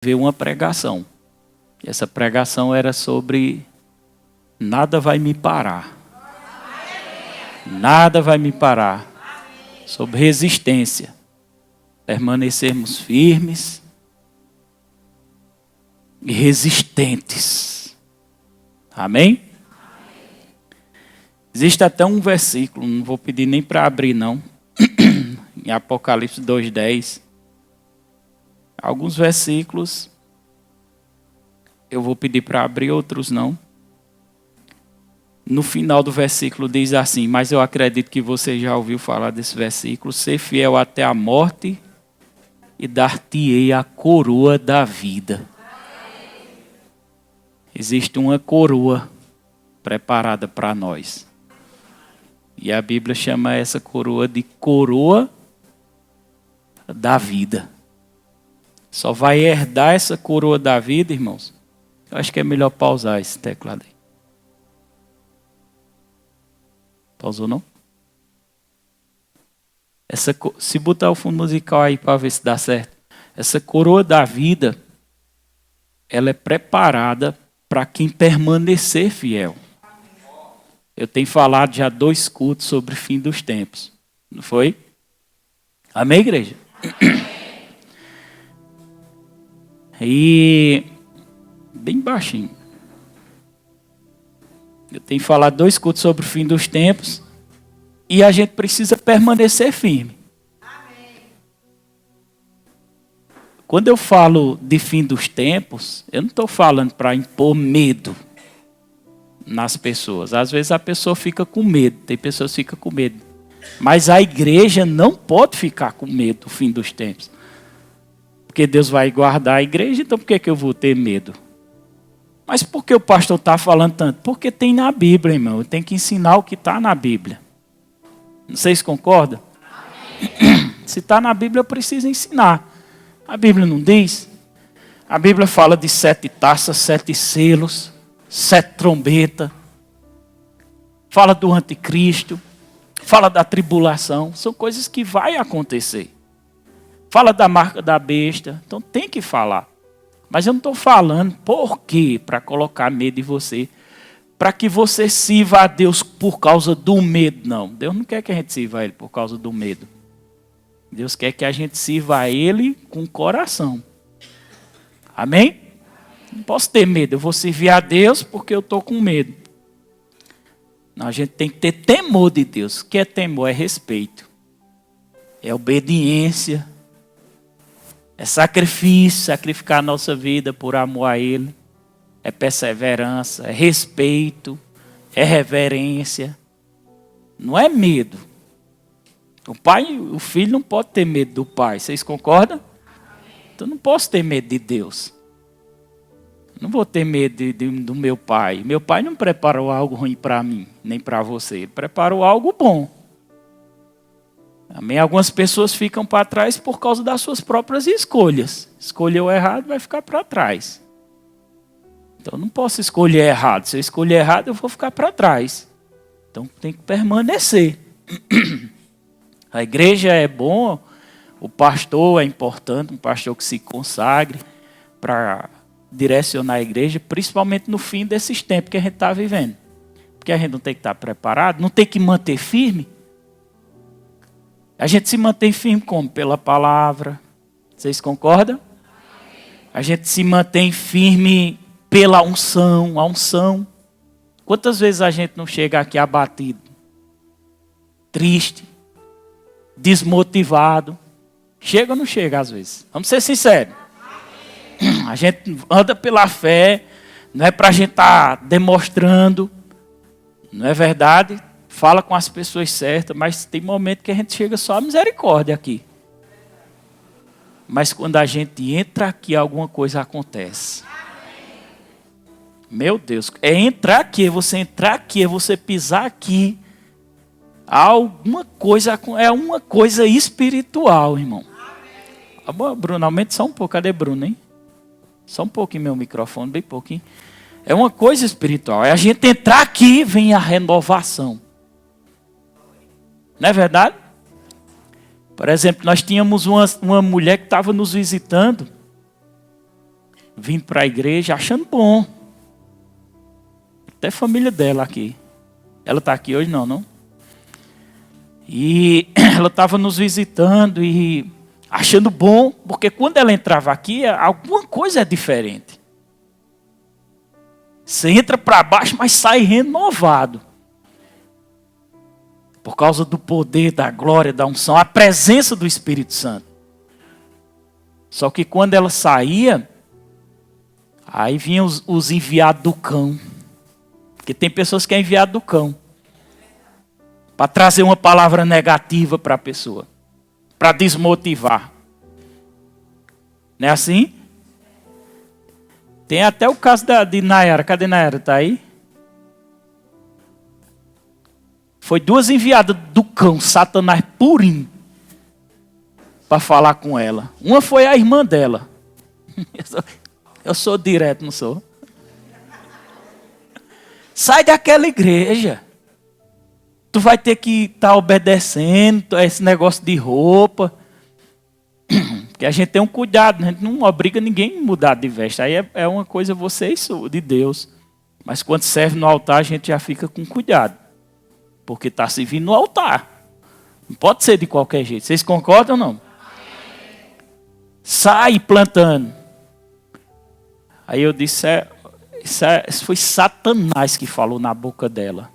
veio uma pregação. E essa pregação era sobre nada vai me parar. Nada vai me parar. Sobre resistência. Permanecermos firmes e resistentes. Amém? Existe até um versículo, não vou pedir nem para abrir não, em Apocalipse 2:10. Alguns versículos eu vou pedir para abrir, outros não. No final do versículo diz assim, mas eu acredito que você já ouviu falar desse versículo: ser fiel até a morte e dar-te-ei a coroa da vida. Existe uma coroa preparada para nós. E a Bíblia chama essa coroa de coroa da vida. Só vai herdar essa coroa da vida, irmãos. Eu acho que é melhor pausar esse teclado aí. Pausou não? Se botar o fundo musical aí para ver se dá certo. Essa coroa da vida, ela é preparada para quem permanecer fiel. Eu tenho falado já 2 cultos sobre o fim dos tempos. Não foi? Amém, igreja? E bem baixinho. Eu tenho falado 2 cultos sobre o fim dos tempos. E a gente precisa permanecer firme. Quando eu falo de fim dos tempos, eu não estou falando para impor medo nas pessoas. Às vezes a pessoa fica com medo, tem pessoas que ficam com medo. Mas a igreja não pode ficar com medo do fim dos tempos. Porque Deus vai guardar a igreja, então por que eu vou ter medo? Mas por que o pastor está falando tanto? Porque tem na Bíblia, irmão. Eu tenho que ensinar o que está na Bíblia. Vocês concordam? Se está na Bíblia, eu preciso ensinar. A Bíblia não diz? A Bíblia fala de 7 taças, 7 selos, 7 trombetas. Fala do anticristo. Fala da tribulação. São coisas que vai acontecer. Fala da marca da besta. Então tem que falar. Mas eu não estou falando por quê? Para colocar medo em você. Para que você sirva a Deus por causa do medo. Não. Deus não quer que a gente sirva a Ele por causa do medo. Deus quer que a gente sirva a Ele com o coração. Amém? Não posso ter medo. Eu vou servir a Deus porque eu estou com medo. Não, a gente tem que ter temor de Deus. O que é temor? É respeito. É obediência. É sacrifício. Sacrificar a nossa vida por amor a Ele. É perseverança. É respeito. É reverência. Não é medo. O filho não pode ter medo do pai. Vocês concordam? Então eu não posso ter medo de Deus. Não vou ter medo do meu pai. Meu pai não preparou algo ruim para mim, nem para você. Ele preparou algo bom. Amém? Algumas pessoas ficam para trás por causa das suas próprias escolhas. Escolheu errado, vai ficar para trás. Então eu não posso escolher errado. Se eu escolher errado, eu vou ficar para trás. Então tem que permanecer. A igreja é bom, o pastor é importante, um pastor que se consagre para direcionar a igreja, principalmente no fim desses tempos que a gente está vivendo. Porque a gente não tem que estar preparado, não tem que manter firme. A gente se mantém firme como? Pela palavra. Vocês concordam? A gente se mantém firme pela unção, a unção. Quantas vezes a gente não chega aqui abatido, triste, desmotivado? Chega ou não chega às vezes? Vamos ser sinceros. A gente anda pela fé, não é para a gente estar demonstrando, não é verdade? Fala com as pessoas certas, mas tem momento que a gente chega só a misericórdia aqui. Mas quando a gente entra aqui, alguma coisa acontece. Meu Deus, é entrar aqui, é você pisar aqui. Alguma coisa, é uma coisa espiritual, irmão. Bruno, aumente só um pouco. Cadê Bruno, hein? Só um pouquinho meu microfone, bem pouquinho. É uma coisa espiritual. É a gente entrar aqui e vem a renovação. Não é verdade? Por exemplo, nós tínhamos uma mulher que estava nos visitando. vindo para a igreja, achando bom. Até a família dela aqui. Ela está aqui hoje não? E ela estava nos visitando e achando bom, porque quando ela entrava aqui, alguma coisa é diferente. Você entra para baixo, mas sai renovado. Por causa do poder, da glória, da unção, a presença do Espírito Santo. Só que quando ela saía, aí vinham os enviados do cão. Porque tem pessoas que é enviado do cão. Para trazer uma palavra negativa para a pessoa. Para desmotivar. Não é assim? Tem até o caso de Nayara. Cadê Nayara? Está aí? Foi 2 enviadas do cão, Satanás purinho, para falar com ela. Uma foi a irmã dela. Eu sou direto, não sou? Sai daquela igreja. Tu vai ter que estar obedecendo a esse negócio de roupa. Porque a gente tem um cuidado, a gente não obriga ninguém a mudar de veste. Aí é uma coisa vocês de Deus. Mas quando serve no altar, a gente já fica com cuidado. Porque está servindo no altar. Não pode ser de qualquer jeito. Vocês concordam ou não? Sai plantando. Aí eu disse, isso foi Satanás que falou na boca dela.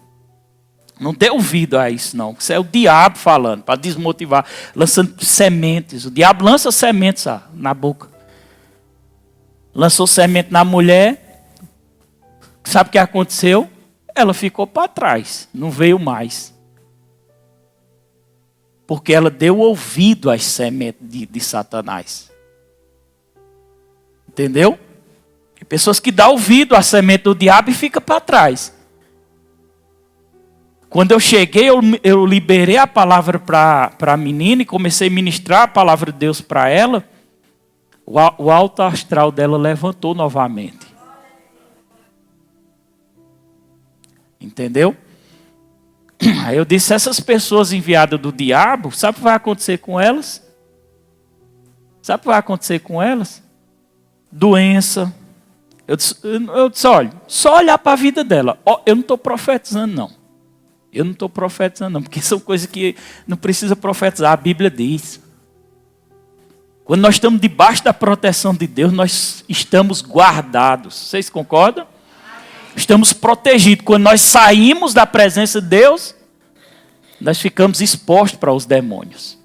Não dê ouvido a isso não. Isso é o diabo falando, para desmotivar. Lançando sementes. O diabo lança sementes na boca. Lançou semente na mulher. Sabe o que aconteceu? Ela ficou para trás. Não veio mais. Porque ela deu ouvido às sementes de Satanás. Entendeu? Tem pessoas que dão ouvido à semente do diabo e ficam para trás. Quando eu cheguei, eu liberei a palavra para a menina e comecei a ministrar a palavra de Deus para ela. O alto astral dela levantou novamente. Entendeu? Aí eu disse, essas pessoas enviadas do diabo, sabe o que vai acontecer com elas? Sabe o que vai acontecer com elas? Doença. Eu disse, olha, só olhar para a vida dela. Eu não estou profetizando não. Eu não estou profetizando não, porque são coisas que não precisa profetizar, a Bíblia diz. Quando nós estamos debaixo da proteção de Deus, nós estamos guardados. Vocês concordam? Estamos protegidos. Quando nós saímos da presença de Deus, nós ficamos expostos para os demônios.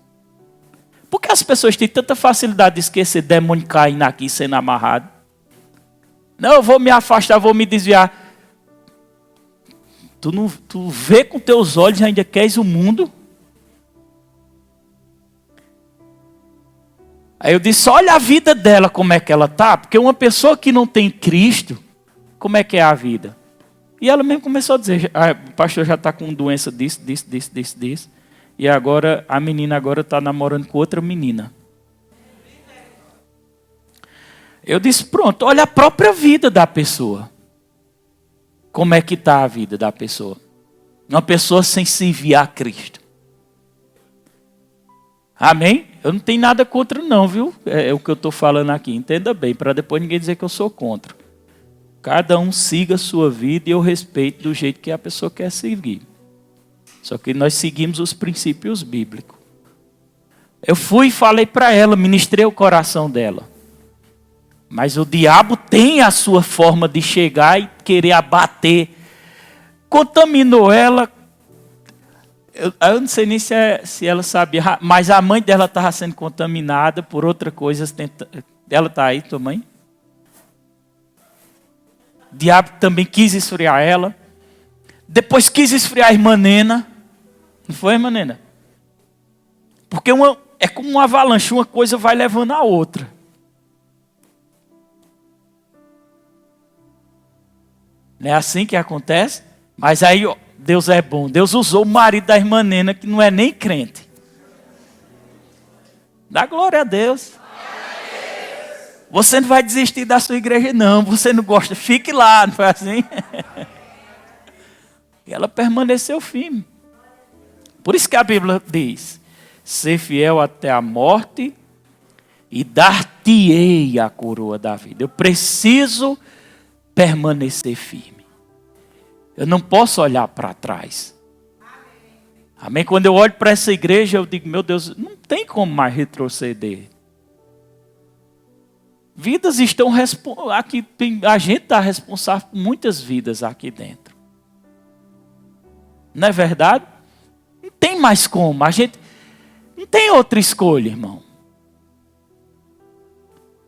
Por que as pessoas têm tanta facilidade de esquecer demônio caindo aqui sendo amarrado? Não, eu vou me afastar, vou me desviar. Tu vê com teus olhos e ainda queres o mundo? Aí eu disse, olha a vida dela como é que ela está. Porque uma pessoa que não tem Cristo, como é que é a vida? E ela mesmo começou a dizer, o pastor já está com doença disso. E agora, a menina agora está namorando com outra menina. Eu disse, pronto, olha a própria vida da pessoa. Como é que está a vida da pessoa? Uma pessoa sem se enviar a Cristo. Amém? Eu não tenho nada contra não, viu? É o que eu estou falando aqui. Entenda bem, para depois ninguém dizer que eu sou contra. Cada um siga a sua vida e eu respeito do jeito que a pessoa quer seguir. Só que nós seguimos os princípios bíblicos. Eu fui e falei para ela, ministrei o coração dela. Mas o diabo tem a sua forma de chegar e querer abater. Contaminou ela. Eu não sei nem se ela sabia, mas a mãe dela estava sendo contaminada por outra coisa. Ela está aí, tua mãe? O diabo também quis esfriar ela. Depois quis esfriar a irmã Nena. Não foi, irmã Nena? Porque é como uma avalanche, uma coisa vai levando a outra. Não é assim que acontece? Mas aí Deus é bom. Deus usou o marido da irmã Nena, que não é nem crente. Dá glória a Deus. Você não vai desistir da sua igreja não. Você não gosta, fique lá. Não foi assim? E ela permaneceu firme. Por isso que a Bíblia diz, ser fiel até a morte e dar-te-ei a coroa da vida. Eu preciso permanecer firme. Eu não posso olhar para trás. Amém? Quando eu olho para essa igreja, eu digo, meu Deus, não tem como mais retroceder. Vidas estão aqui, a gente está responsável por muitas vidas aqui dentro. Não é verdade? Não tem mais como. A gente não tem outra escolha, irmão.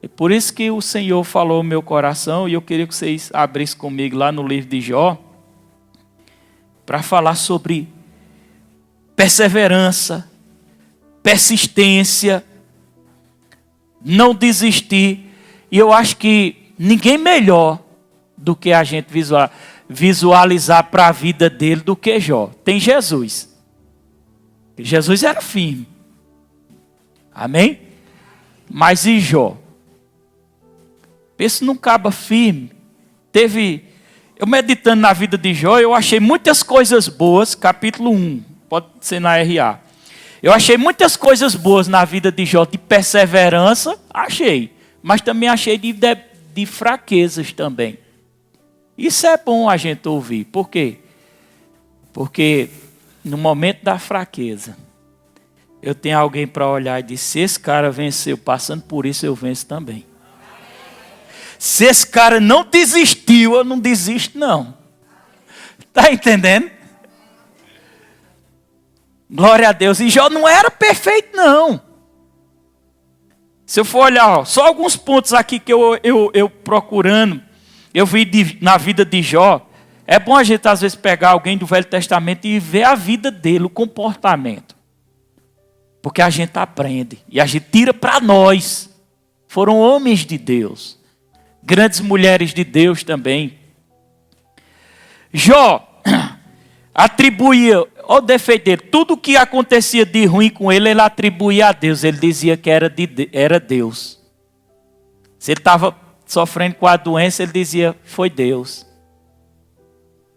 É por isso que o Senhor falou no meu coração, e eu queria que vocês abrissem comigo lá no livro de Jó, para falar sobre perseverança, persistência, não desistir. E eu acho que ninguém melhor do que a gente visualizar para a vida dele do que Jó. Tem Jesus. Jesus era firme. Amém? Mas e Jó? Pensa num cabo firme. Eu meditando na vida de Jó, eu achei muitas coisas boas, capítulo 1, pode ser na RA. Eu achei muitas coisas boas na vida de Jó, de perseverança, achei. Mas também achei de fraquezas também. Isso é bom a gente ouvir. Por quê? Porque no momento da fraqueza, eu tenho alguém para olhar e dizer, se esse cara venceu, passando por isso eu venço também. Se esse cara não desistiu, eu não desisto não. Está entendendo? Glória a Deus. E Jó não era perfeito não. Se eu for olhar, ó, só alguns pontos aqui que eu procurando, eu vi na vida de Jó. É bom a gente às vezes pegar alguém do Velho Testamento e ver a vida dele, o comportamento. Porque a gente aprende e a gente tira para nós. Foram homens de Deus. Grandes mulheres de Deus também. Jó atribuía ao defeito dele, tudo que acontecia de ruim com ele, ele atribuía a Deus. Ele dizia que era Deus. Se ele estava sofrendo com a doença, ele dizia, foi Deus.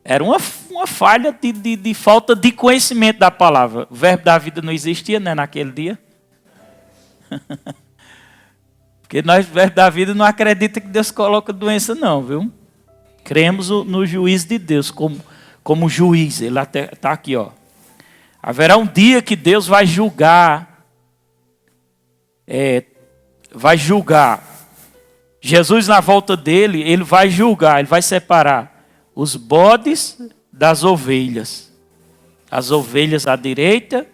Era uma falha de falta de conhecimento da palavra. O verbo da vida não existia, né, naquele dia. Porque nós, verbo da vida, não acredita que Deus coloca doença não, viu? Cremos no juízo de Deus como juiz. Ele até está aqui, ó. Haverá um dia que Deus vai julgar. Vai julgar. Jesus, na volta dele, ele vai julgar, ele vai separar os bodes das ovelhas. As ovelhas à direita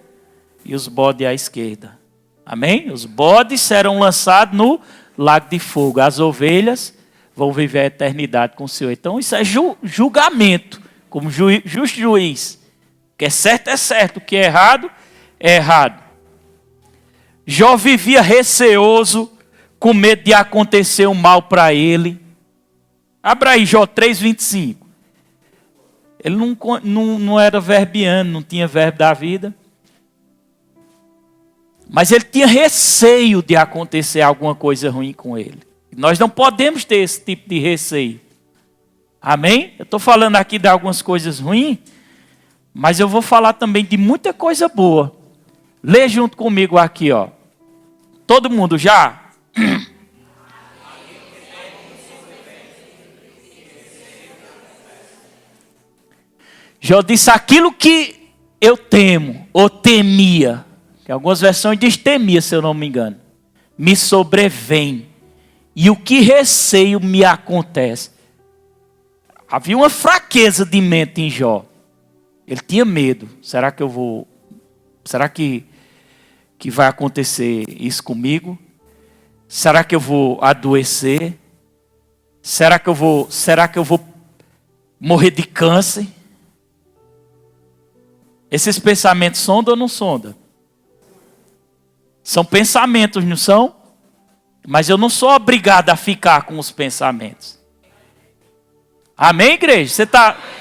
e os bodes à esquerda. Amém? Os bodes serão lançados no lago de fogo. As ovelhas vão viver a eternidade com o Senhor. Então isso é julgamento, como justo juiz. O que é certo, o que é errado. Jó vivia receoso, com medo de acontecer um mal para ele. Abra aí Jó 3:25. Ele não era verbiano, não tinha verbo da vida. Mas ele tinha receio de acontecer alguma coisa ruim com ele. Nós não podemos ter esse tipo de receio. Amém? Eu estou falando aqui de algumas coisas ruins, mas eu vou falar também de muita coisa boa. Lê junto comigo aqui, ó. Todo mundo já? Jó disse, aquilo que eu temo ou temia, que algumas versões diz temia, se eu não me engano, me sobrevém, e o que receio me acontece. Havia uma fraqueza de mente em Jó. Ele tinha medo. Será que vai acontecer isso comigo? Será que eu vou adoecer? Será que eu vou morrer de câncer? Esses pensamentos sondam ou não sondam? São pensamentos, não são? Mas eu não sou obrigado a ficar com os pensamentos. Amém, igreja?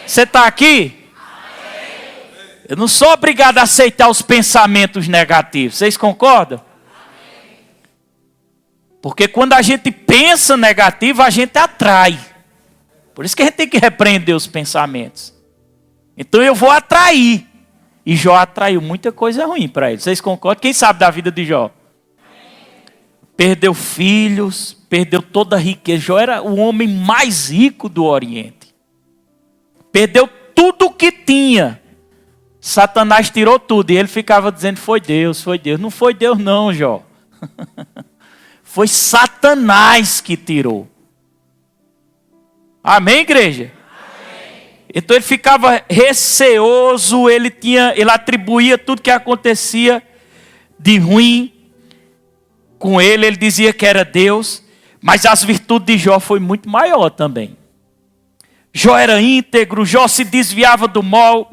Você tá aqui? Amém. Eu não sou obrigado a aceitar os pensamentos negativos. Vocês concordam? Amém. Porque quando a gente pensa negativo, a gente atrai. Por isso que a gente tem que repreender os pensamentos. Então eu vou atrair. E Jó atraiu muita coisa ruim para ele. Vocês concordam? Quem sabe da vida de Jó? perdeu filhos, perdeu toda a riqueza. Jó era o homem mais rico do Oriente. Perdeu tudo o que tinha. Satanás tirou tudo e ele ficava dizendo, foi Deus, foi Deus. Não foi Deus não, Jó. Foi Satanás que tirou. Amém, igreja? Amém. Então ele ficava receoso, ele atribuía tudo que acontecia de ruim com ele dizia que era Deus, mas as virtudes de Jó foi muito maior também. Jó era íntegro, Jó se desviava do mal,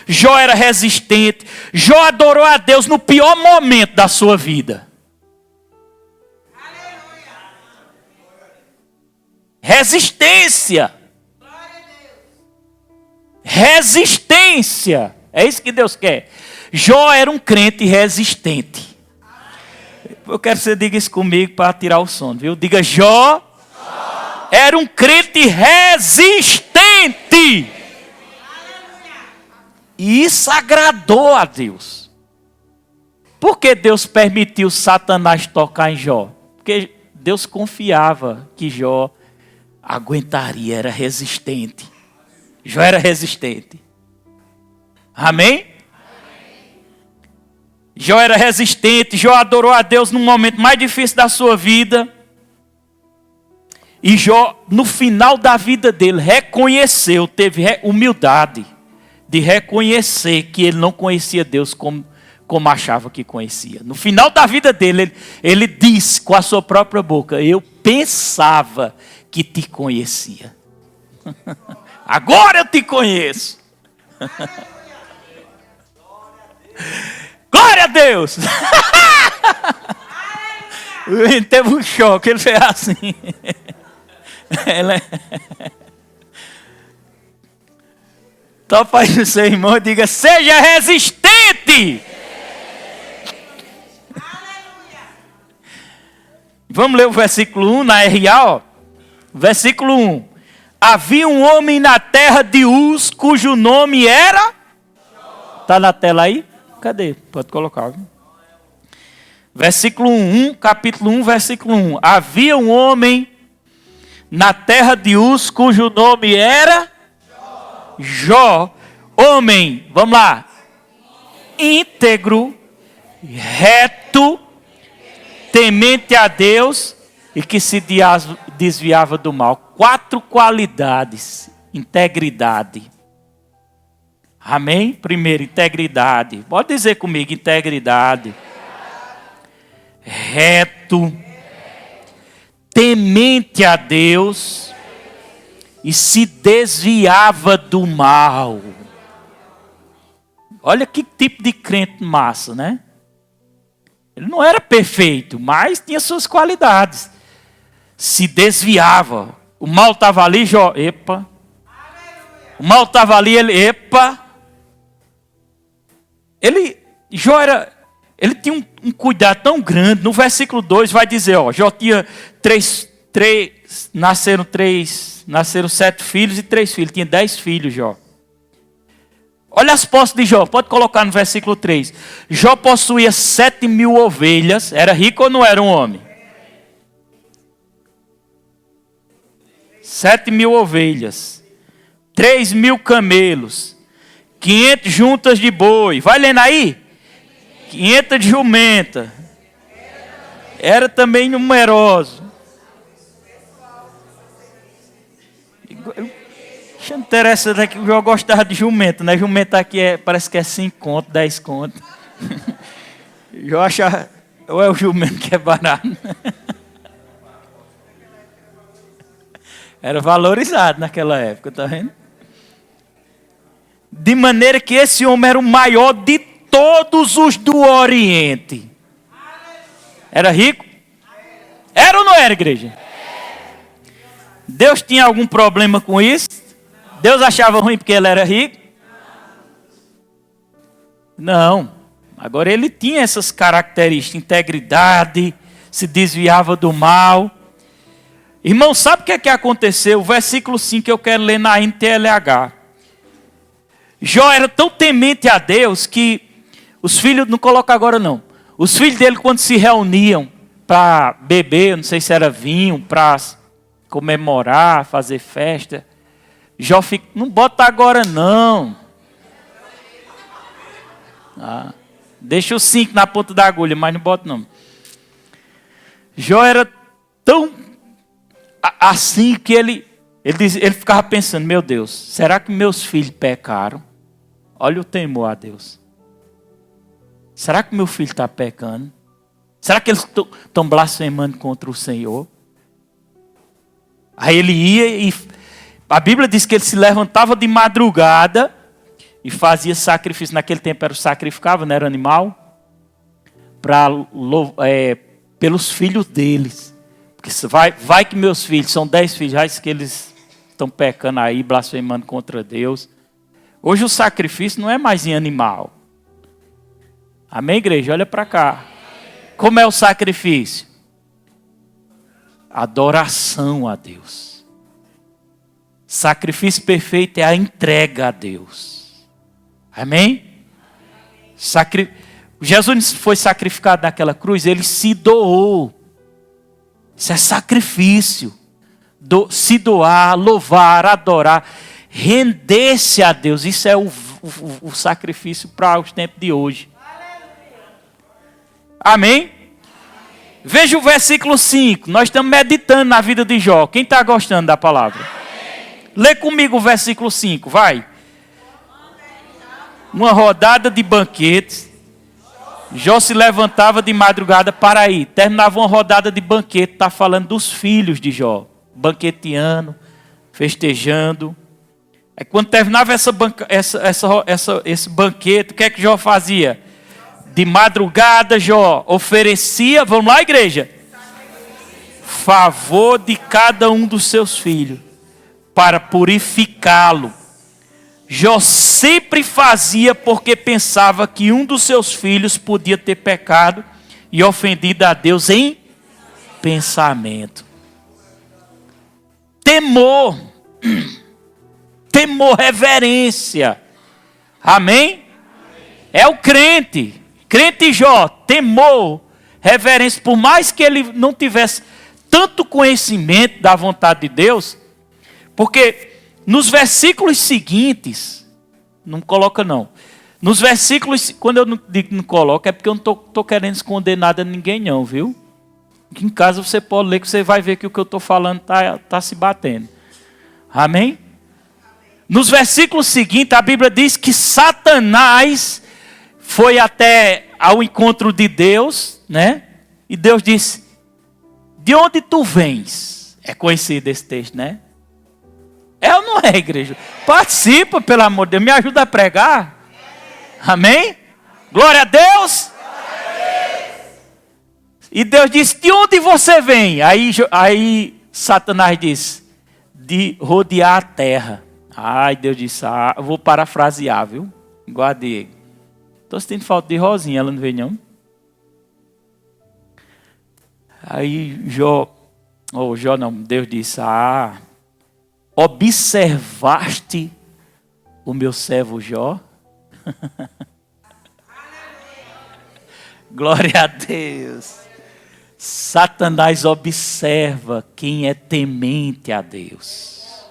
Jó era resistente, Jó adorou a Deus no pior momento da sua vida. Resistência. Resistência. É isso que Deus quer. Jó era um crente resistente. Eu quero que você diga isso comigo para tirar o sono, viu? Diga, Jó era um crente resistente. E isso agradou a Deus. Por que Deus permitiu Satanás tocar em Jó? Porque Deus confiava que Jó aguentaria, era resistente. Jó era resistente. Amém? Jó era resistente, Jó adorou a Deus no momento mais difícil da sua vida. E Jó, no final da vida dele, reconheceu, teve humildade de reconhecer que ele não conhecia Deus como achava que conhecia. No final da vida dele, ele disse com a sua própria boca, eu pensava que te conhecia. Agora eu te conheço. Glória a Deus. Ele teve um choque, ele fez assim. Então, pai do seu irmão, diga, seja resistente. Vamos ler o versículo 1 na RA, ó. Versículo 1. Havia um homem na terra de Uz, cujo nome era... Está na tela aí? Cadê? Pode colocar. Versículo 1, capítulo 1, versículo 1. Havia um homem na terra de Uz, cujo nome era... Jó. Homem, vamos lá. Íntegro, reto, temente a Deus e que se desviava do mal. 4 qualidades. Integridade. Amém? Primeiro, integridade. Pode dizer comigo, integridade. Reto. Temente a Deus. E se desviava do mal. Olha que tipo de crente massa, né? Ele não era perfeito, mas tinha suas qualidades. Se desviava. O mal estava ali, Jó, epa. O mal estava ali, ele, epa. Ele tinha um cuidado tão grande. No versículo 2 vai dizer, ó, Jó tinha nasceram 7 filhos e 3 filhos. Tinha 10 filhos, Jó. Olha as posses de Jó, pode colocar no versículo 3. Jó possuía 7.000 ovelhas. Era rico ou não era um homem? 7.000 ovelhas. 3.000 camelos. 500 juntas de boi. Vai lendo aí? 500 de jumenta. Era também numeroso. Não interessa daqui, o Jó gostava de jumenta, né? Jumenta aqui parece que é 5 conto, 10 conto. Jó achava, ou é o jumento que é barato. Era valorizado naquela época, tá vendo? De maneira que esse homem era o maior de todos os do Oriente. Era rico? Era ou não era, igreja? Deus tinha algum problema com isso? Deus achava ruim porque ele era rico? Não. Agora ele tinha essas características, integridade, se desviava do mal. Irmão, sabe o que é que aconteceu? O versículo 5 eu quero ler na NTLH. Jó era tão temente a Deus que os filhos, não coloca agora não. Os filhos dele quando se reuniam, para beber, não sei se era vinho, para comemorar, fazer festa. Jó fica, não bota agora não. Deixa os 5 na ponta da agulha, mas não bota não. Jó era tão assim que ele ficava pensando, meu Deus, será que meus filhos pecaram? Olha o temor a Deus. Será que meu filho está pecando? Será que eles estão blasfemando contra o Senhor? Aí ele ia e a Bíblia diz que ele se levantava de madrugada e fazia sacrifício. Naquele tempo era sacrificava, não era animal, pelos filhos deles. Porque vai que meus filhos, são 10 filhos, vai que eles estão pecando aí, blasfemando contra Deus. Hoje o sacrifício não é mais em animal. Amém, igreja? Olha para cá. Como é o sacrifício? Adoração a Deus. Sacrifício perfeito é a entrega a Deus. Amém? Jesus foi sacrificado naquela cruz, ele se doou. Isso é sacrifício. Se doar, louvar, adorar, render-se a Deus. Isso é o sacrifício para os tempos de hoje. Amém? Veja o versículo 5. Nós estamos meditando na vida de Jó. Quem está gostando da palavra? Lê comigo o versículo 5, vai. Uma rodada de banquetes. Jó se levantava de madrugada para ir. Terminava uma rodada de banquete. Está falando dos filhos de Jó. Banqueteando, festejando. Aí quando terminava esse banquete, o que é que Jó fazia? De madrugada, Jó oferecia, vamos lá, igreja? Favor de cada um dos seus filhos, para purificá-lo. Jó sempre fazia porque pensava que um dos seus filhos podia ter pecado e ofendido a Deus em pensamento. Temor, reverência. Amém? É o crente. Crente Jó, temor, reverência, por mais que ele não tivesse tanto conhecimento da vontade de Deus, porque nos versículos seguintes, não coloca não, nos versículos, quando eu não digo não coloca, é porque eu não estou querendo esconder nada de ninguém não, viu? Aqui em casa você pode ler que você vai ver que o que eu estou falando está se batendo. Amém? Nos versículos seguintes, a Bíblia diz que Satanás foi até ao encontro de Deus, né? E Deus disse, de onde tu vens? É conhecido esse texto, né? É ou não é, igreja? Participa, pelo amor de Deus. Me ajuda a pregar. Amém? Glória a Deus. E Deus disse, de onde você vem? Aí Satanás disse, de rodear a terra. Ai, Deus disse, eu vou parafrasear, viu? Igual a Diego. Estou sentindo falta de Rosinha, ela não veio não? Aí Deus disse, observaste o meu servo Jó? Glória a Deus. Satanás observa quem é temente a Deus.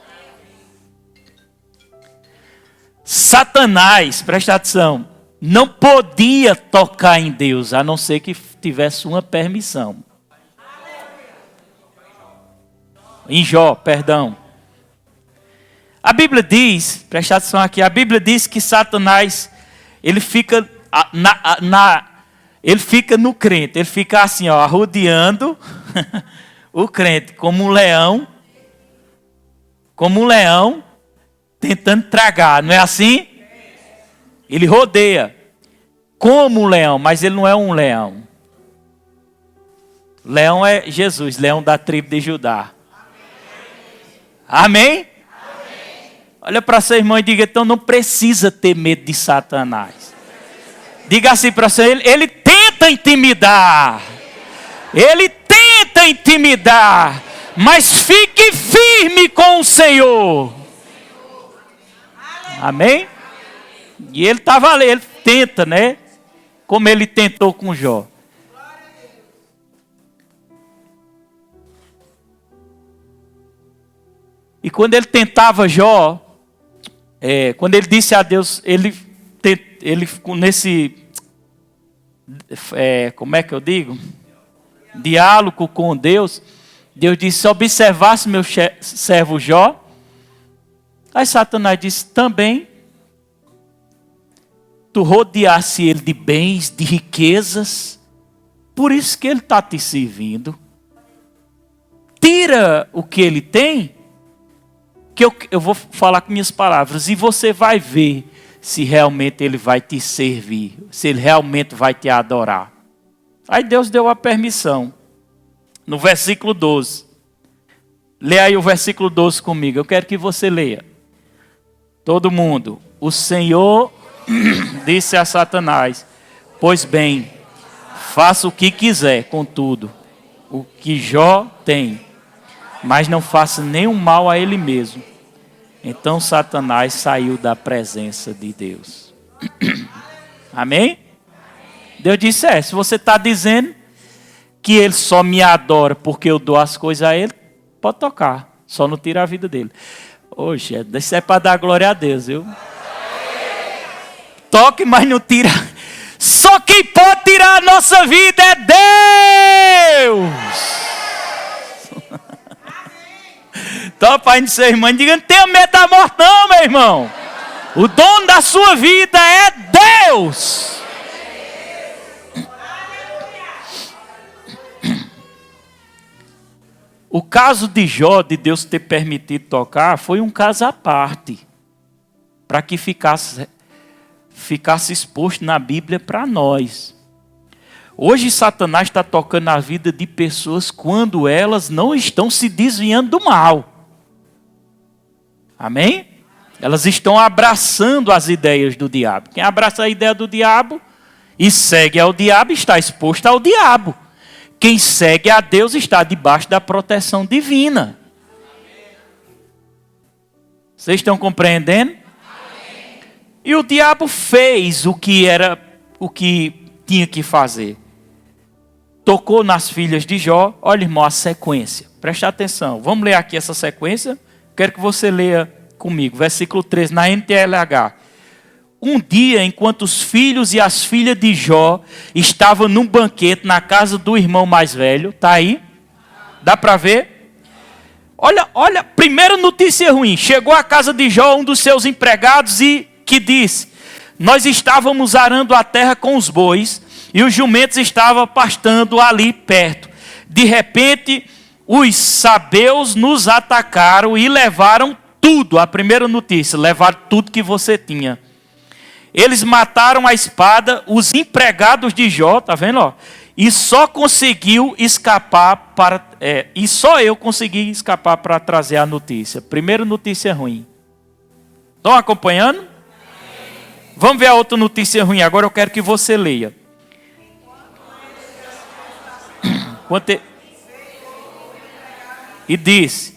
Satanás, presta atenção, não podia tocar em Deus, a não ser que tivesse uma permissão. Em Jó, perdão. A Bíblia diz, presta atenção aqui, a Bíblia diz que Satanás, ele fica ele fica no crente, ele fica assim, ó, arrodeando o crente, como um leão, tentando tragar, não é assim? Ele rodeia, como um leão, mas ele não é um leão. Leão é Jesus, leão da tribo de Judá. Amém? Olha para sua irmã e diga, então não precisa ter medo de Satanás. Diga assim para você, ele tenta intimidar. Ele tenta intimidar. Mas fique firme com o Senhor. Amém? E ele estava ali, ele tenta, né? Como ele tentou com Jó. E quando ele tentava Jó, quando ele disse a Deus, ele nesse, como é que eu digo? Diálogo com Deus, Deus disse, se observasse meu servo Jó. Aí Satanás disse, também, tu rodeasse ele de bens, de riquezas, por isso que ele está te servindo. Tira o que ele tem, que eu vou falar com minhas palavras, e você vai ver se realmente ele vai te servir, se ele realmente vai te adorar. Aí Deus deu a permissão. No versículo 12. Leia aí o versículo 12 comigo. Eu quero que você leia. Todo mundo. O Senhor disse a Satanás, pois bem, faça o que quiser, contudo, o que Jó tem, mas não faça nenhum mal a ele mesmo. Então Satanás saiu da presença de Deus. Amém? Deus disse, se você está dizendo que ele só me adora porque eu dou as coisas a ele, pode tocar, só não tira a vida dele. Hoje, isso é para dar glória a Deus, viu? Toque, mas não tira. Só quem pode tirar a nossa vida é Deus. Então, pai de seu irmão, diga, não tenha medo da morte não, meu irmão. O dono da sua vida é Deus. O caso de Jó, de Deus ter permitido tocar, foi um caso à parte. Para que ficasse exposto na Bíblia para nós. Hoje Satanás está tocando na vida de pessoas quando elas não estão se desviando do mal. Amém? Elas estão abraçando as ideias do diabo. Quem abraça a ideia do diabo e segue ao diabo está exposto ao diabo. Quem segue a Deus está debaixo da proteção divina. Vocês estão compreendendo? E o diabo fez o que tinha que fazer. Tocou nas filhas de Jó. Olha, irmão, a sequência. Preste atenção. Vamos ler aqui essa sequência. Quero que você leia comigo. Versículo 13, na NTLH. Um dia, enquanto os filhos e as filhas de Jó estavam num banquete na casa do irmão mais velho. Está aí? Dá para ver? Olha, primeira notícia ruim. Chegou à casa de Jó um dos seus empregados e que disse, nós estávamos arando a terra com os bois e os jumentos estavam pastando ali perto. De repente, os sabeus nos atacaram e levaram tudo. A primeira notícia, levaram tudo que você tinha. Eles mataram a espada os empregados de Jó, tá vendo? Ó? E só conseguiu escapar e só eu consegui escapar para trazer a notícia. Primeira notícia ruim. Estão acompanhando? Vamos ver a outra notícia ruim. Agora eu quero que você leia. E disse,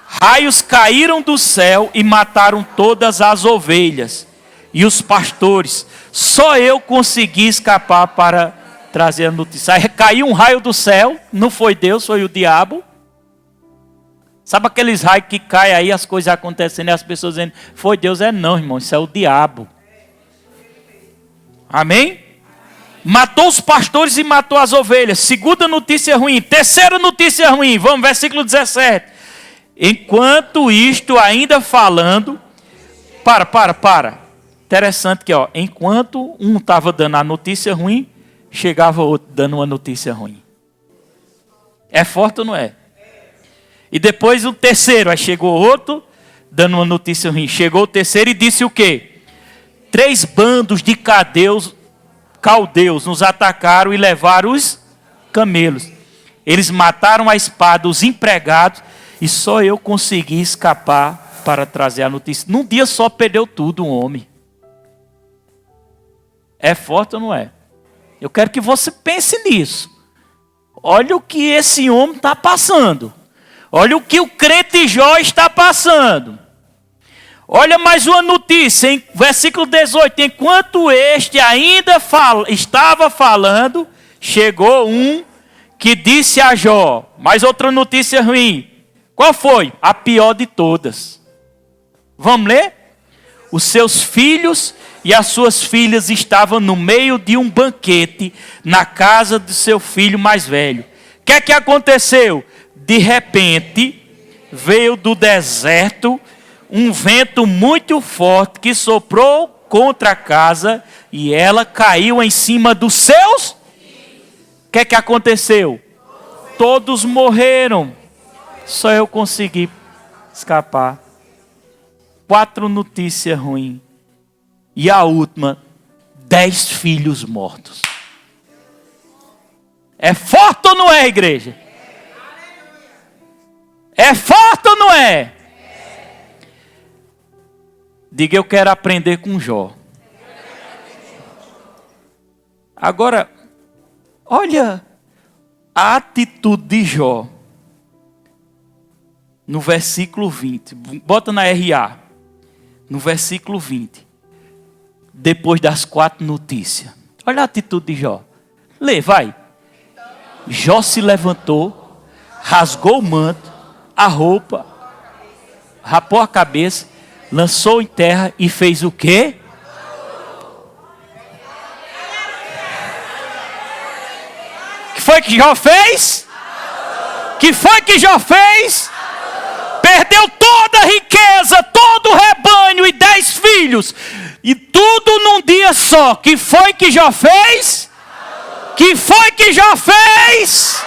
raios caíram do céu e mataram todas as ovelhas e os pastores. Só eu consegui escapar para trazer a notícia. Aí caiu um raio do céu, não foi Deus, foi o diabo. Sabe aqueles raios que caem aí, as coisas acontecendo e as pessoas dizendo, foi Deus? Não, irmão, isso é o diabo. Amém? Matou os pastores e matou as ovelhas. Segunda notícia ruim. Terceira notícia ruim. Vamos, versículo 17. Enquanto isto ainda falando... Para. Interessante que, enquanto um estava dando a notícia ruim, chegava outro dando uma notícia ruim. É forte ou não é? E depois o terceiro, aí chegou outro dando uma notícia ruim. Chegou o terceiro e disse o quê? 3 bandos de caldeus nos atacaram e levaram os camelos. Eles mataram a espada os empregados e só eu consegui escapar para trazer a notícia. Num dia só perdeu tudo um homem. É forte ou não é? Eu quero que você pense nisso. Olha o que esse homem está passando. Olha o que o crente Jó está passando. Olha mais uma notícia, em versículo 18. Enquanto este ainda estava falando, chegou um que disse a Jó, mais outra notícia ruim. Qual foi? A pior de todas. Vamos ler? Os seus filhos e as suas filhas estavam no meio de um banquete na casa de seu filho mais velho. O que aconteceu? De repente, veio do deserto um vento muito forte que soprou contra a casa e ela caiu em cima dos seus. O que aconteceu? Todos morreram. Só eu consegui escapar. 4 notícias ruins. E a última, 10 filhos mortos. É forte ou não é, igreja? É forte ou não é? Diga, eu quero aprender com Jó. Agora, olha a atitude de Jó. No versículo 20. Bota na RA. No versículo 20. Depois das 4 notícias. Olha a atitude de Jó. Lê, vai. Jó se levantou, rasgou o manto, a roupa, rapou a cabeça, lançou em terra e fez o quê? Que foi que Jó fez? Que foi que Jó fez? Perdeu toda a riqueza, todo o rebanho e 10 filhos. E tudo num dia só. Que foi que Jó fez? Que foi que Jó fez?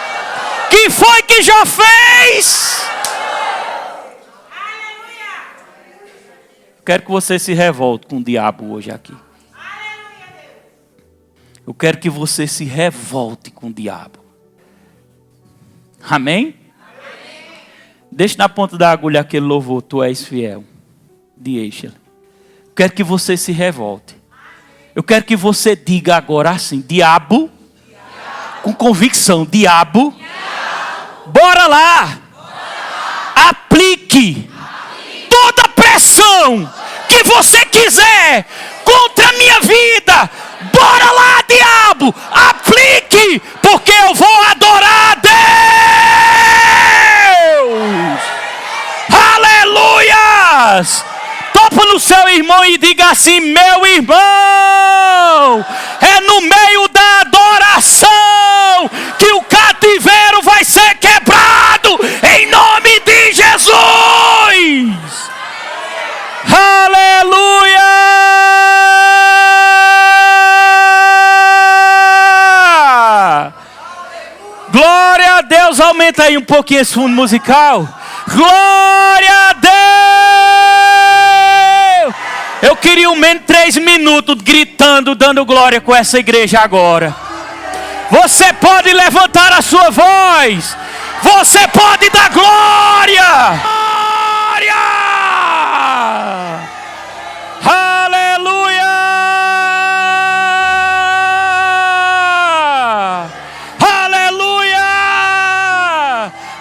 Que foi que Jó fez? Quero que você se revolte com o diabo hoje aqui. Eu quero que você se revolte com o diabo. Amém? Deixa na ponta da agulha aquele louvor, tu és fiel, de Eichel. Quero que você se revolte. Eu quero que você diga agora assim, diabo, com convicção, diabo, bora lá, aplique toda a pressão que você quiser contra a minha vida. Bora lá, diabo, aplique, porque eu vou adorar a Deus. Aleluias! Topa no seu irmão e diga assim, meu irmão, é no meio da adoração que o cativeiro vai ser quebrado, em nome de Jesus. Aleluia! Glória a Deus, aumenta aí um pouquinho esse fundo musical. Glória a Deus! Eu queria menos 3 minutos gritando, dando glória com essa igreja agora. Você pode levantar a sua voz. Você pode dar glória. Glória! Aleluia! Aleluia!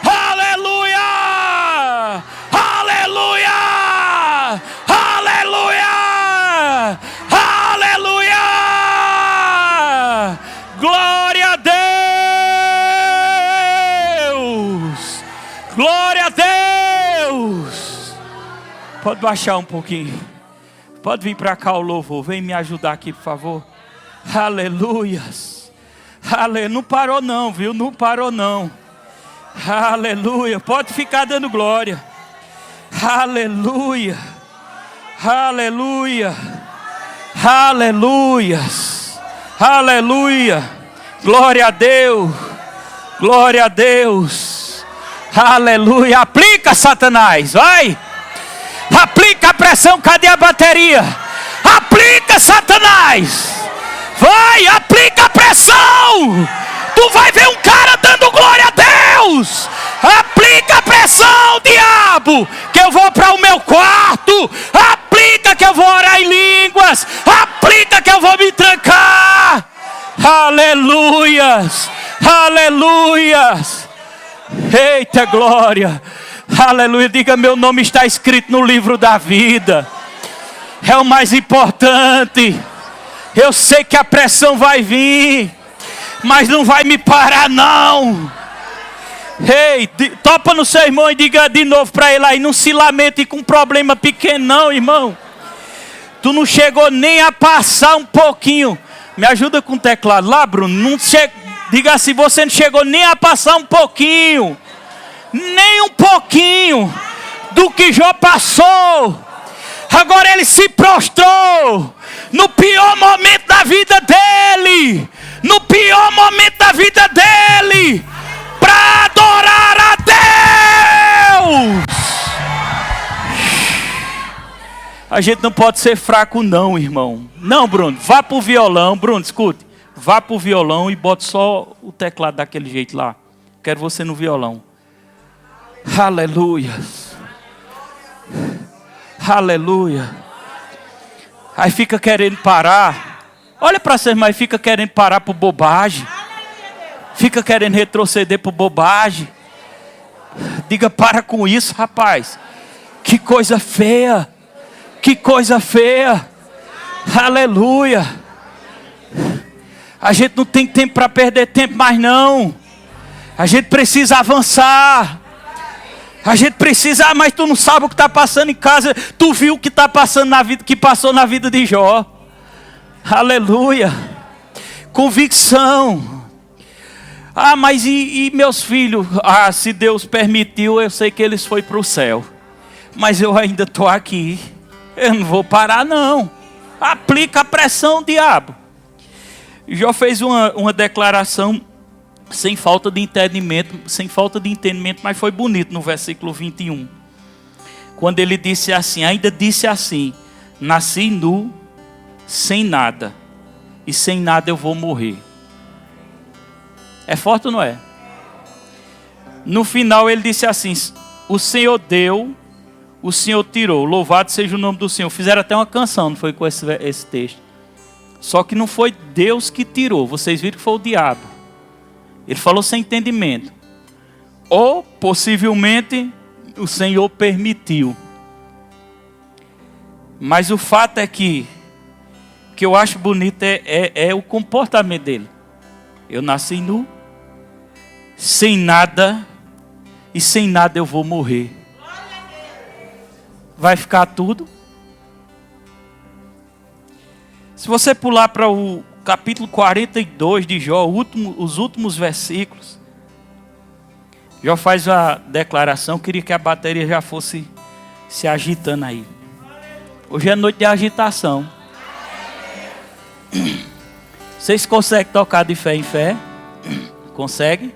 Aleluia! Aleluia! Aleluia! Aleluia! Glória a Deus! Glória a Deus! Pode baixar um pouquinho. Pode vir para cá o louvor. Vem me ajudar aqui, por favor. Aleluias. Aleluia. Não parou não, viu? Não parou não. Aleluia. Pode ficar dando glória. Aleluia. Aleluia. Aleluias. Aleluia. Glória a Deus. Glória a Deus. Aleluia. Aplica, Satanás. Vai. Aplica a pressão, cadê a bateria? Aplica, Satanás. Vai, aplica a pressão. Tu vai ver um cara dando glória a Deus. Aplica a pressão, diabo, que eu vou para o meu quarto. Aplica que eu vou orar em línguas. Aplica que eu vou me trancar. Aleluias. Aleluias. Eita glória. Aleluia, diga, meu nome está escrito no livro da vida. É o mais importante. Eu sei que a pressão vai vir, mas não vai me parar não. Ei, topa no seu irmão e diga de novo para ele aí. Não se lamente com um problema pequeno não, irmão. Tu não chegou nem a passar um pouquinho. Me ajuda com o teclado lá, Bruno. Não diga assim, você não chegou nem a passar um pouquinho. Nem um pouquinho do que Jó passou. Agora ele se prostrou no pior momento da vida dele. No pior momento da vida dele. Para adorar a Deus. A gente não pode ser fraco não, irmão. Não, Bruno, vá pro violão. Bruno, escute. Vá pro violão e bota só o teclado daquele jeito lá. Quero você no violão. Aleluia. Aleluia. Aí fica querendo parar. Olha para ser, mas fica querendo parar por bobagem. Fica querendo retroceder por bobagem. Diga, para com isso, rapaz. Que coisa feia. Que coisa feia. Aleluia. A gente não tem tempo para perder tempo mais não. A gente precisa avançar. A gente precisa, mas tu não sabe o que está passando em casa. Tu viu o que está passando na vida, que passou na vida de Jó. Aleluia. Convicção. Ah, mas e meus filhos? Ah, se Deus permitiu, eu sei que eles foram para o céu. Mas eu ainda estou aqui. Eu não vou parar não. Aplica a pressão, diabo. Jó fez uma declaração sem falta de entendimento, mas foi bonito no versículo 21. Quando ele disse assim, ainda disse assim: nasci nu, sem nada, e sem nada eu vou morrer. É forte ou não é? No final ele disse assim: o Senhor deu, o Senhor tirou, louvado seja o nome do Senhor. Fizeram até uma canção, não foi com esse texto. Só que não foi Deus que tirou, vocês viram que foi o diabo. Ele falou sem entendimento. Ou possivelmente o Senhor permitiu. Mas o fato é que o que eu acho bonito é o comportamento dele. Eu nasci nu, sem nada, e sem nada eu vou morrer. Vai ficar tudo. Se você pular para o capítulo 42 de Jó, os últimos versículos, Jó faz a declaração. Queria que a bateria já fosse se agitando aí. Hoje é noite de agitação. Vocês conseguem tocar de fé em fé? Consegue?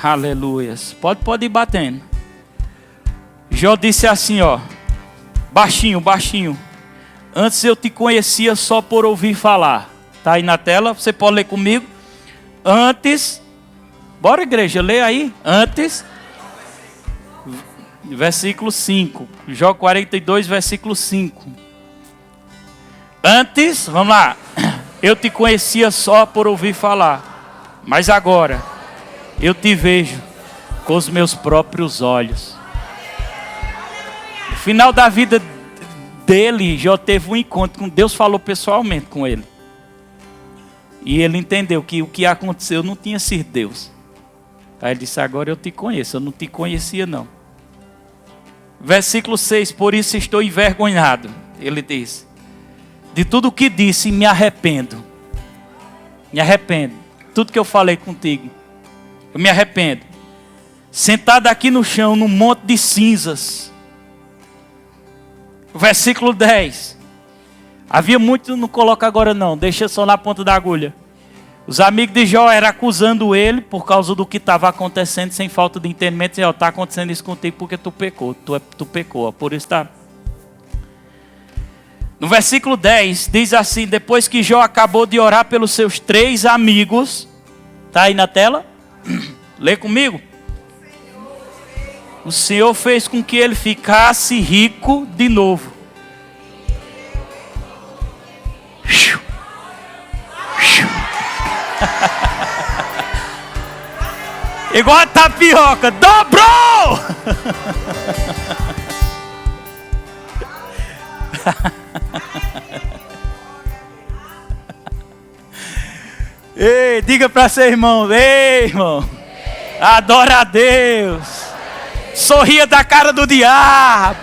Aleluias. Pode ir batendo. Jó disse assim, ó, baixinho. Antes eu te conhecia só por ouvir falar. Está aí na tela, você pode ler comigo. Antes, bora igreja, lê aí. Antes, versículo 5. Jó 42, versículo 5. Antes, vamos lá. Eu te conhecia só por ouvir falar. Mas agora, eu te vejo com os meus próprios olhos. No final da vida dele, Jó teve um encontro com Deus, falou pessoalmente com ele. E ele entendeu que o que aconteceu não tinha sido Deus. Aí ele disse, agora eu te conheço, eu não te conhecia não. Versículo 6, por isso estou envergonhado, ele diz. De tudo o que disse, me arrependo. Me arrependo. Tudo que eu falei contigo, eu me arrependo. Sentado aqui no chão, num monte de cinzas. Versículo 10. Havia muito, não coloca agora não, deixa só na ponta da agulha. Os amigos de Jó eram acusando ele por causa do que estava acontecendo, sem falta de entendimento. Dizendo, está acontecendo isso contigo porque tu pecou, tu pecou, por isso está. No versículo 10, diz assim, depois que Jó acabou de orar pelos seus 3 amigos, está aí na tela? Lê comigo. O Senhor fez com que ele ficasse rico de novo. Igual a tapioca, dobrou! Ei, diga para seu irmão, ei irmão, Adora a Deus. Sorria da cara do diabo.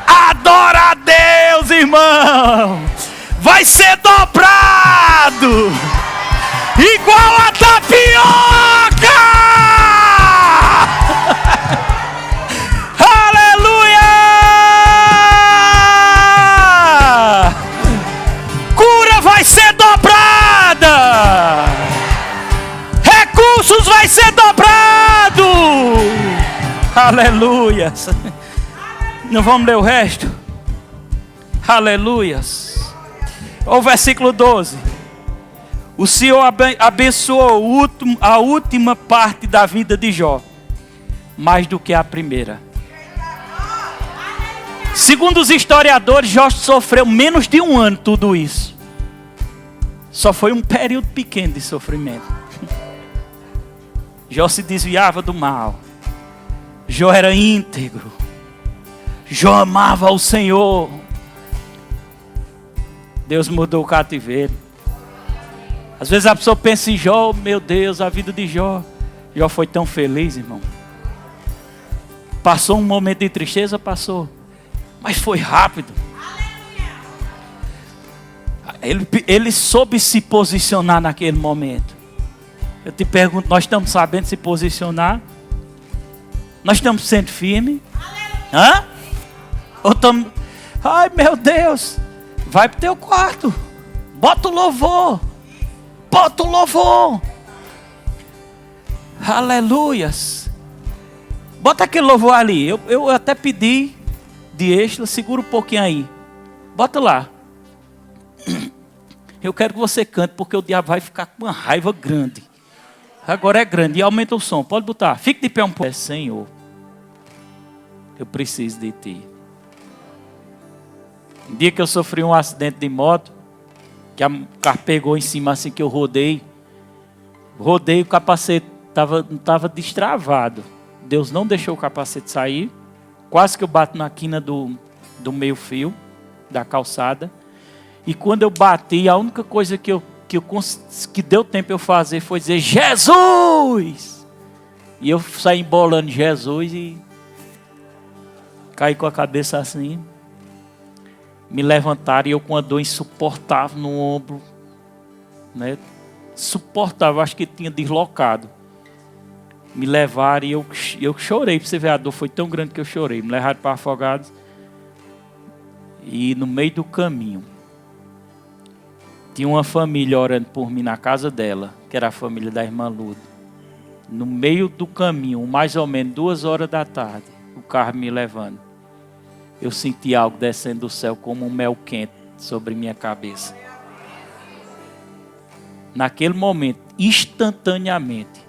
Adora a Deus, irmão. Vai ser dobrado. Igual a tapioca. Aleluia. Cura vai ser dobrada. Recursos vai ser dobrado. Aleluia. Não vamos ler o resto? Aleluias. O versículo 12. O Senhor abençoou a última parte da vida de Jó, mais do que a primeira. Segundo os historiadores, Jó sofreu menos de um ano tudo isso. Só foi um período pequeno de sofrimento. Jó se desviava do mal. Jó era íntegro. Jó amava o Senhor. Deus mudou o cativeiro. Às vezes a pessoa pensa em Jó, meu Deus, a vida de Jó. Jó foi tão feliz, irmão. Passou um momento de tristeza, passou. Mas foi rápido. Ele soube se posicionar naquele momento. Eu te pergunto, nós estamos sabendo se posicionar? Nós estamos sendo firmes? Hã? Ou estamos... Ai, meu Deus. Vai para o teu quarto. Bota o louvor. Bota o louvor. Aleluias. Bota aquele louvor ali. Eu até pedi de extra. Segura um pouquinho aí. Bota lá. Eu quero que você cante, porque o diabo vai ficar com uma raiva grande. Agora é grande. E aumenta o som. Pode botar. Fique de pé um pouco. Senhor, eu preciso de ti. Um dia que eu sofri um acidente de moto, que o carro pegou em cima assim que eu rodei. Rodei, o capacete não estava destravado. Deus não deixou o capacete sair. Quase que eu bato na quina do meio fio da calçada. E quando eu bati, a única coisa que deu tempo eu fazer foi dizer Jesus! E eu saí embolando Jesus e caí com a cabeça assim. Me levantaram e eu com a dor insuportável no ombro, né? Suportável, acho que tinha deslocado. Me levaram e eu chorei, para você ver, a dor foi tão grande que eu chorei. Me levaram para Afogados e no meio do caminho tinha uma família orando por mim na casa dela, que era a família da irmã Luda. No meio do caminho, mais ou menos 2 horas da tarde, o carro me levando. Eu senti algo descendo do céu como um mel quente sobre minha cabeça. Naquele momento, instantaneamente,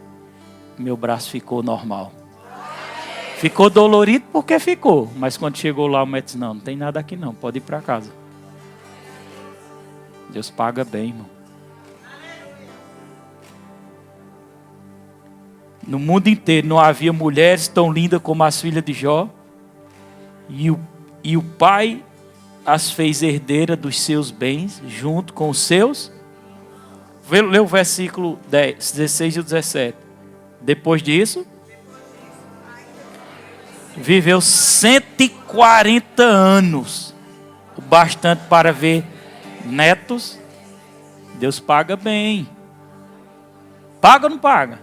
meu braço ficou normal. Ficou dolorido porque ficou. Mas quando chegou lá, o médico disse, não tem nada aqui não, pode ir para casa. Deus paga bem, irmão. No mundo inteiro não havia mulheres tão lindas como as filhas de Jó. E o pai as fez herdeira dos seus bens, junto com os seus. Lê o versículo 16 e 17. Depois disso, viveu 140 anos, o bastante para ver netos. Deus paga bem. Paga ou não paga?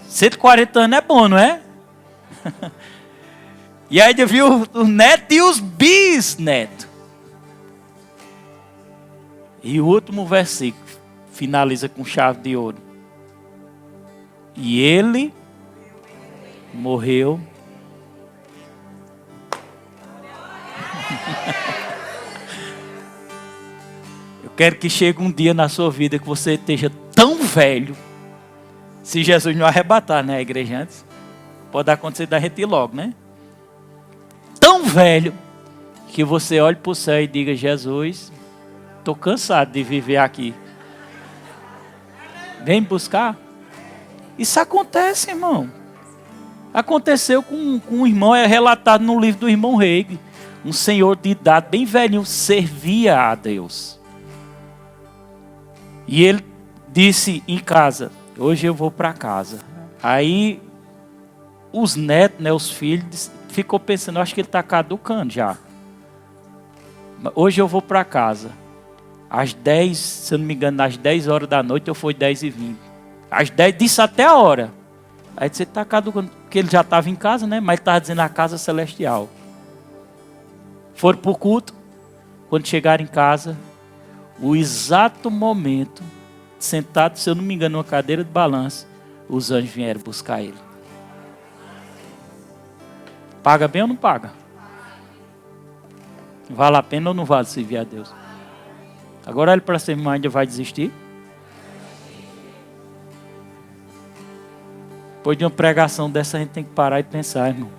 140 anos é bom, não é? E aí ele viu os netos e os bisnetos. E o último versículo finaliza com chave de ouro. E ele morreu. Eu quero que chegue um dia na sua vida que você esteja tão velho. Se Jesus não arrebatar, né, a igreja antes. Pode acontecer da gente ir logo, né? Tão velho que você olhe para o céu e diga, Jesus, estou cansado de viver aqui. Vem buscar. Isso acontece, irmão. Aconteceu com um irmão, é relatado no livro do irmão Reig. Um senhor de idade, bem velhinho, servia a Deus. E ele disse em casa, hoje eu vou para casa. Aí os netos, né, os filhos, ficou pensando, acho que ele está caducando já. Hoje eu vou para casa. Às 10, se eu não me engano, às 10 horas da noite, eu fui 10h20. Às 10, disse até a hora. Aí você está caducando, porque ele já estava em casa, né? Mas estava dizendo a casa celestial. Foram para o culto. Quando chegaram em casa, o exato momento, sentado, se eu não me engano, numa cadeira de balanço, os anjos vieram buscar ele. Paga bem ou não paga? Vale a pena ou não vale servir a Deus? Agora olha para ser irmão, ainda vai desistir? Depois de uma pregação dessa, a gente tem que parar e pensar, irmão.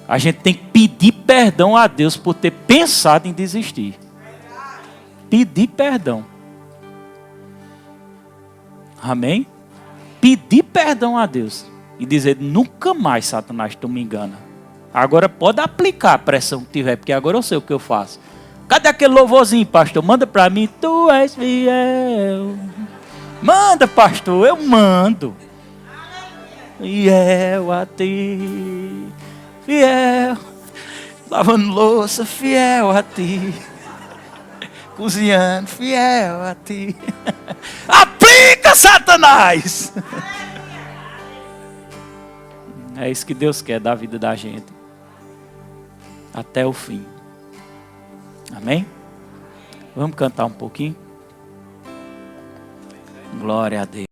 A gente tem que pedir perdão a Deus por ter pensado em desistir. Pedir perdão. Amém? Pedir perdão a Deus. E dizer, nunca mais, Satanás, tu me engana. Agora pode aplicar a pressão que tiver, porque agora eu sei o que eu faço. Cadê aquele louvorzinho, pastor? Manda para mim, tu és fiel. Manda, pastor, eu mando. Fiel a ti. Fiel. Lavando louça, fiel a ti. Cozinhando, fiel a ti. Aplica, Satanás! É isso que Deus quer da vida da gente. Até o fim. Amém? Vamos cantar um pouquinho? Glória a Deus.